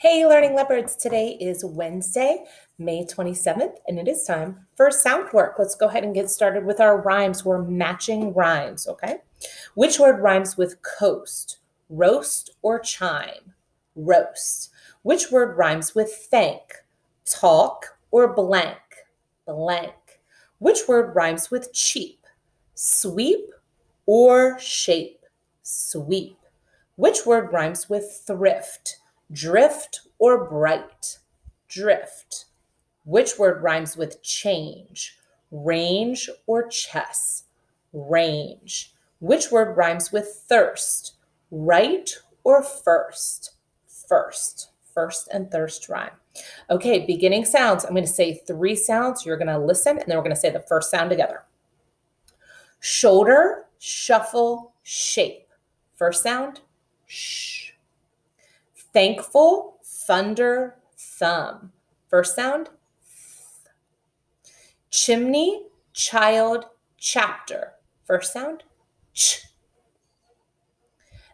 Hey, Learning Leopards. Today is Wednesday, May 27th, and it is time for sound work. Let's go ahead and get started with our rhymes. We're matching rhymes, okay? Which word rhymes with coast, roast, or chime? Roast. Which word rhymes with thank, talk, or blank? Blank. Which word rhymes with cheap, sweep, or shape? Sweep. Which word rhymes with thrift, drift, or bright? Drift. Which word rhymes with change, range, or chess? Range. Which word rhymes with thirst, right, or first? First. First and thirst rhyme. Okay, beginning sounds. I'm going to say 3 sounds. You're going to listen, and then we're going to say the first sound together. Shoulder, shuffle, shape. First sound, sh. Thankful, thunder, thumb. First sound, th. Chimney, child, chapter. First sound, ch.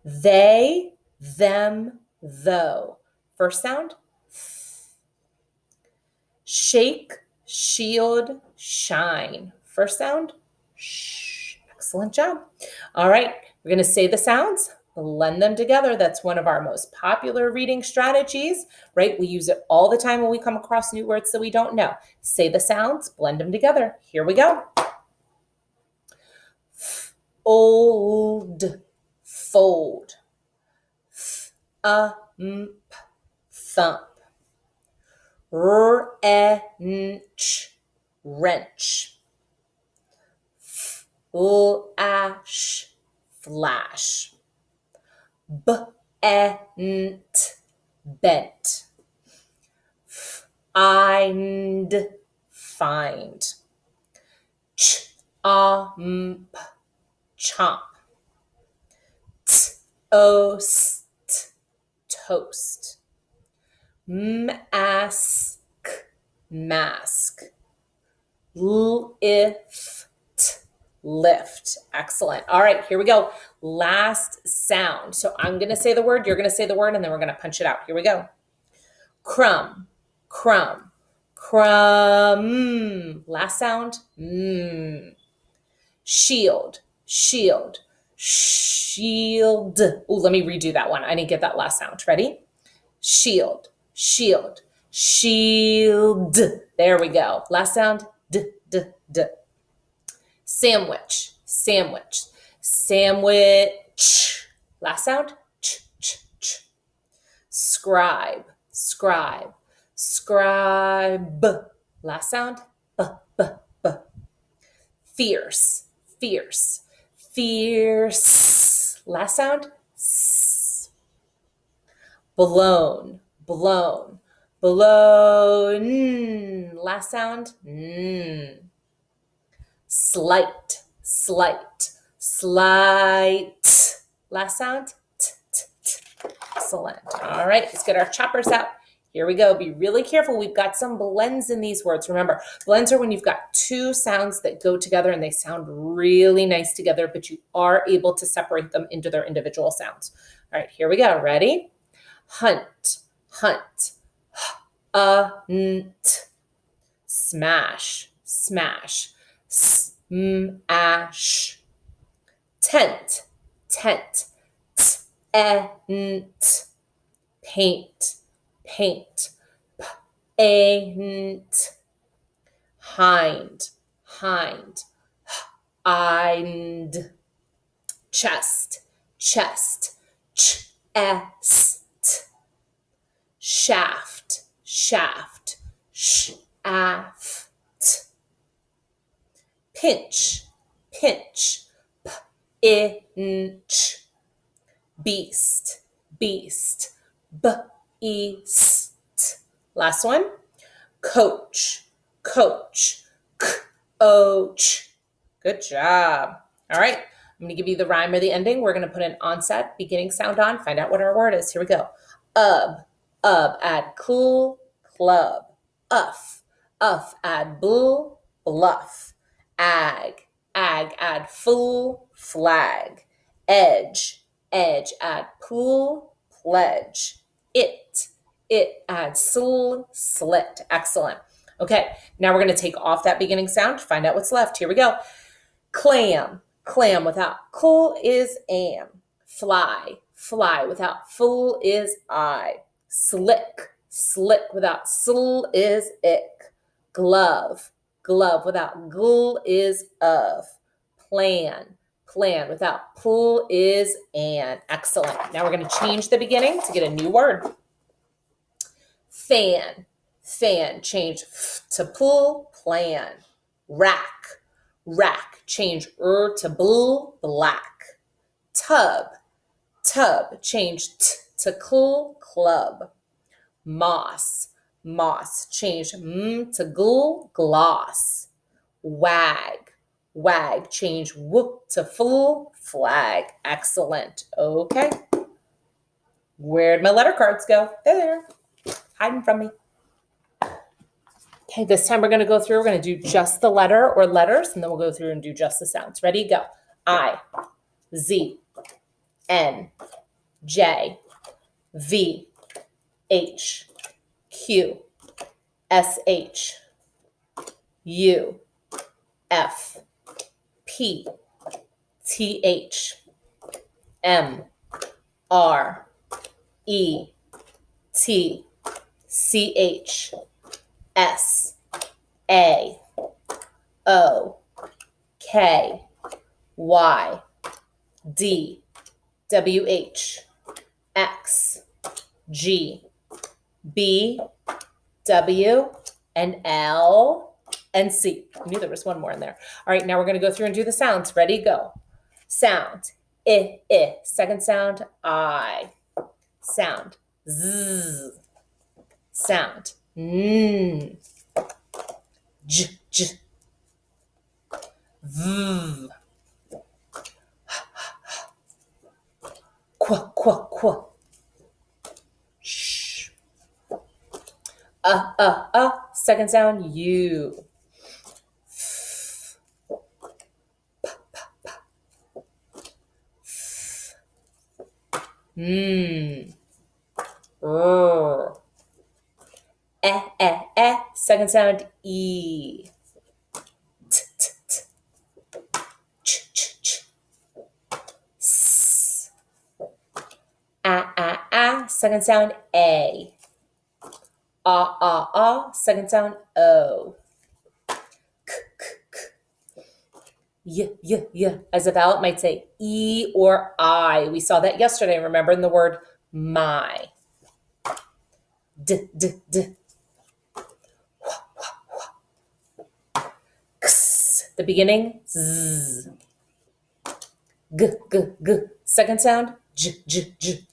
They, them, though. First sound, th. Shake, shield, shine. First sound, sh. Excellent job. All right, we're going to say the sounds, blend them together. That's one of our most popular reading strategies, right? We use it all the time when we come across new words that we don't know. Say the sounds, blend them together. Here we go. Old, fold. Thump. Wrench, wrench. Flash, flash. Bent, bent. Find, find. Chomp, chomp. Toast, toast. Mask, mask. Lift, lift. Excellent. All right, here we go. Last sound. So I'm going to say the word, you're going to say the word, and then we're going to punch it out. Here we go. Crumb, crumb, crumb. Last sound. Shield, shield, shield. Ooh, let me redo that one. I didn't get that last sound. Ready? Shield, shield, shield. There we go. Last sound. D, d, d. Sandwich, sandwich, sandwich. Last sound. Ch, ch, ch. Scribe, scribe, scribe. Last sound. B, b, b. Fierce, fierce, fierce. Last sound. S. Blown, blown, blown. Last sound. Slight, slight, slight. Last sound. T, t, t. Excellent. All right, let's get our choppers out. Here we go. Be really careful. We've got some blends in these words. Remember, blends are when you've got 2 sounds that go together and they sound really nice together, but you are able to separate them into their individual sounds. All right, here we go. Ready? Hunt, hunt. Hunt. Smash, smash. Smash. Tent, tent. Tent. Paint, paint. Paint. Hind, hind. Hind. Chest, chest. Chest. Shaft, shaft. Shaft. Pinch, pinch. Inch. Beast, beast. Beast. Last one. Coach, coach. Coach. Good job. All right. I'm going to give you the rhyme or the ending. We're going to put an onset, beginning sound on, find out what our word is. Here we go. Add cool, club. Uff, add bull, bluff. Ag, add fool, flag. Edge, add pool, pledge. It, It. Add slit. Excellent. Okay, now we're going to take off that beginning sound to find out what's left. Here we go. Clam. Clam without cool is am. Fly. Fly without full is I. Slick. Slick without sl is ick. Glove. Glove without gl is of. Plan. Plan without pull is an. Excellent. Now we're going to change the beginning to get a new word. Fan. Fan. Change f to pull. Plan. Rack. Rack. Change to bull. Black. Tub. Tub. Change to cool. Club. Moss. Moss. Change to gl. Gloss. Wag. Wag. Change whoop to full. Flag. Excellent. Okay. Where'd my letter cards go? They're there. Hiding from me. Okay, this time we're going to do just the letter or letters, and then we'll go through and do just the sounds. Ready? Go. I, Z, N, J, V, H, Q, S, H, U, F, P, T, H, M, R, E, T, C, H, S, A, O, K, Y, D, W, H, X, G, B, W, and L, and C. I knew there was one more in there. All right, now we're going to go through and do the sounds. Ready? Go. Sound. I. Second sound, I. Sound. Z. Sound. J, j. V. Qu, qu, qu. Sh. Second sound, U. F. P, p, p. F. R. Second sound, E. T, t, t. Ch, ch, ch. S. Second sound, A. Second sound, O. K, k, k. Y. As a vowel, it might say E or I. We saw that yesterday, remember, in the word my. D. X. The beginning, Z. G. Second sound, J. B.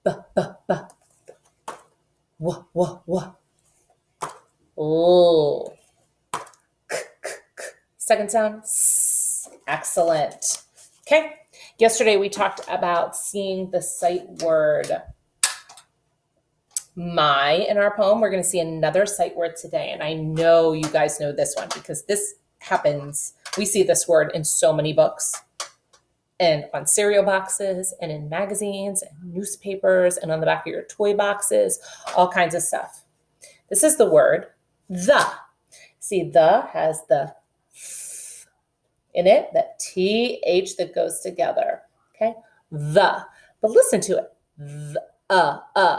W. L. K. Second sound, S. Excellent. Okay. Yesterday we talked about seeing the sight word my in our poem. We're going to see another sight word today. And I know you guys know this one because this happens. We see this word in so many books and on cereal boxes and in magazines and newspapers and on the back of your toy boxes, all kinds of stuff. This is the word the. See, the has the th in it, that TH that goes together. Okay, the. But listen to it. The.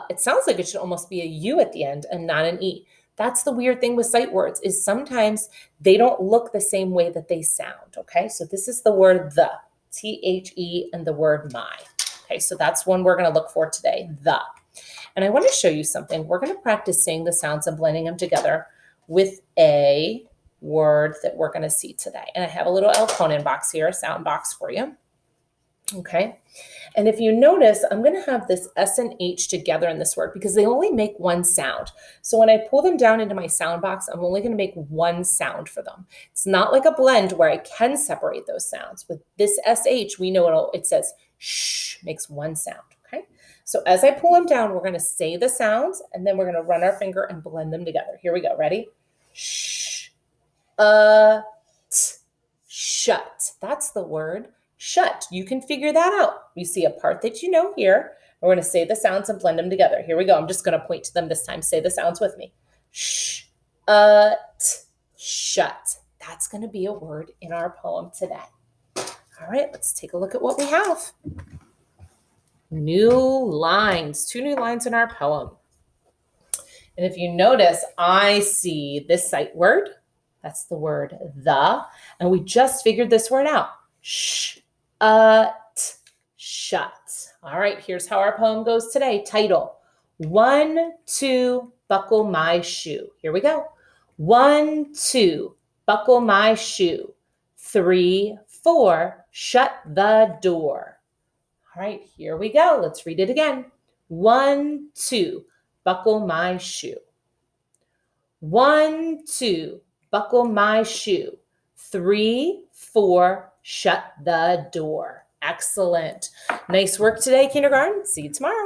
It sounds like it should almost be a U at the end and not an E. That's the weird thing with sight words is sometimes they don't look the same way that they sound, okay? So this is the word the, T-H-E, and the word my. Okay, so that's one we're going to look for today, the. And I want to show you something. We're going to practice saying the sounds and blending them together with a word that we're going to see today. And I have a little Elkonin box here, a sound box for you. Okay, and if you notice, I'm going to have this S and H together in this word because they only make one sound. So when I pull them down into my sound box, I'm only going to make one sound for them. It's not like a blend where I can separate those sounds. With this SH, we know it says shh, makes one sound. Okay, so as I pull them down, we're going to say the sounds and then we're going to run our finger and blend them together. Here we go. Ready? Shh, shut. That's the word. Shut. You can figure that out. You see a part that you know here, We're going to say the sounds and blend them together. Here we go. I'm just going to point to them this time. Say the sounds with me. Sh, shut. That's going to be a word in our poem today. All right, let's take a look at what we have. New lines, 2 new lines in our poem. And if you notice, I see this sight word. That's the word the. And we just figured this word out. Shut. All right, here's how our poem goes today. Title, 1, 2, buckle my shoe. Here we go. 1, 2, buckle my shoe. 3, 4, shut the door. All right, here we go. Let's read it again. 1, 2, buckle my shoe. 1, 2, buckle my shoe. 3, 4, shut the door. Excellent. Nice work today, kindergarten. See you tomorrow.